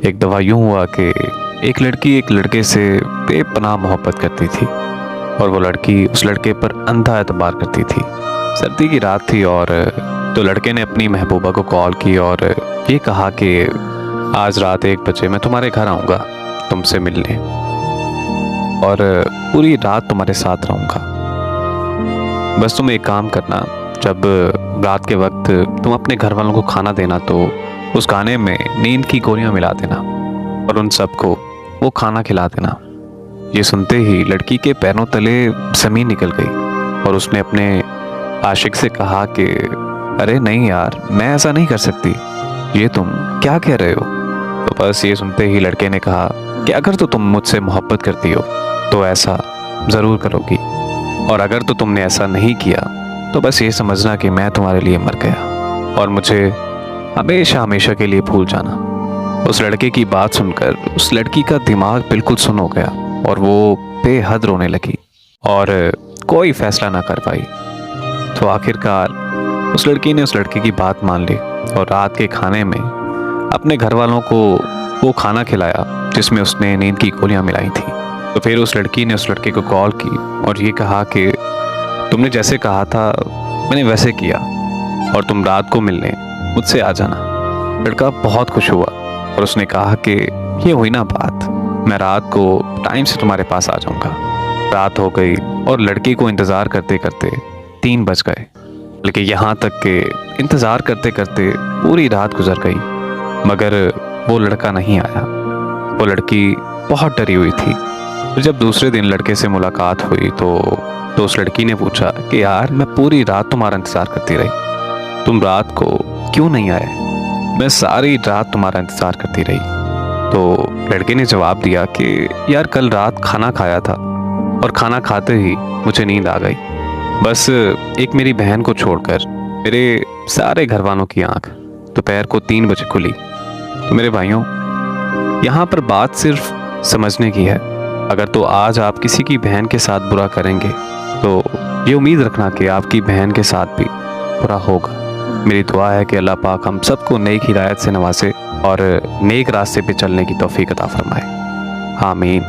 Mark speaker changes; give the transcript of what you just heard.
Speaker 1: एक दफ़ा यूँ हुआ कि एक लड़की एक लड़के से बेपनाह मोहब्बत करती थी और वो लड़की उस लड़के पर अंधा एतबार करती थी। सर्दी की रात थी और तो लड़के ने अपनी महबूबा को कॉल की और ये कहा कि आज रात 1 बजे मैं तुम्हारे घर आऊँगा तुमसे मिलने और पूरी रात तुम्हारे साथ रहूँगा। बस तुम एक काम करना, जब रात के वक्त तुम अपने घर वालों को खाना देना तो उस खाने में नींद की गोलियां मिला देना और उन सबको वो खाना खिला देना। ये सुनते ही लड़की के पैरों तले ज़मीन निकल गई और उसने अपने आशिक से कहा कि अरे नहीं यार, मैं ऐसा नहीं कर सकती, ये तुम क्या कह रहे हो। तो बस ये सुनते ही लड़के ने कहा कि अगर तो तुम मुझसे मोहब्बत करती हो तो ऐसा ज़रूर करोगी, और अगर तो तुमने ऐसा नहीं किया तो बस ये समझना कि मैं तुम्हारे लिए मर गया और मुझे हमेशा हमेशा के लिए भूल जाना। उस लड़के की बात सुनकर उस लड़की का दिमाग बिल्कुल सुन्न हो गया और वो बेहद रोने लगी और कोई फैसला ना कर पाई। तो आखिरकार उस लड़की ने उस लड़के की बात मान ली और रात के खाने में अपने घर वालों को वो खाना खिलाया जिसमें उसने नींद की गोलियां मिलाई थी। तो फिर उस लड़की ने उस लड़के को कॉल की और ये कहा कि तुमने जैसे कहा था मैंने वैसे किया और तुम रात को मिलने मुझसे आ जाना। लड़का बहुत खुश हुआ और उसने कहा कि ये हुई ना बात, मैं रात को टाइम से तुम्हारे पास आ जाऊंगा। रात हो गई और लड़के को इंतज़ार करते करते 3 बज गए, लेकिन यहाँ तक कि इंतज़ार करते करते पूरी रात गुजर गई मगर वो लड़का नहीं आया। वो लड़की बहुत डरी हुई थी। फिर जब दूसरे दिन लड़के से मुलाकात हुई तो उस लड़की ने पूछा कि यार, मैं पूरी रात तुम्हारा इंतज़ार करती रही, तुम रात को क्यों नहीं आए? मैं सारी रात तुम्हारा इंतज़ार करती रही। तो लड़के ने जवाब दिया कि यार, कल रात खाना खाया था और खाना खाते ही मुझे नींद आ गई। बस एक मेरी बहन को छोड़कर मेरे सारे घर वालों की आँख दोपहर को 3 बजे खुली। तो मेरे भाइयों, यहाँ पर बात सिर्फ समझने की है। अगर तो आज आप किसी की बहन के साथ बुरा करेंगे तो ये उम्मीद रखना कि आपकी बहन के साथ भी बुरा होगा। मेरी दुआ है कि अल्लाह पाक हम सबको नेक हिदायत से नवाजे और नेक रास्ते पे चलने की तौफीक अता फरमाए। आमीन।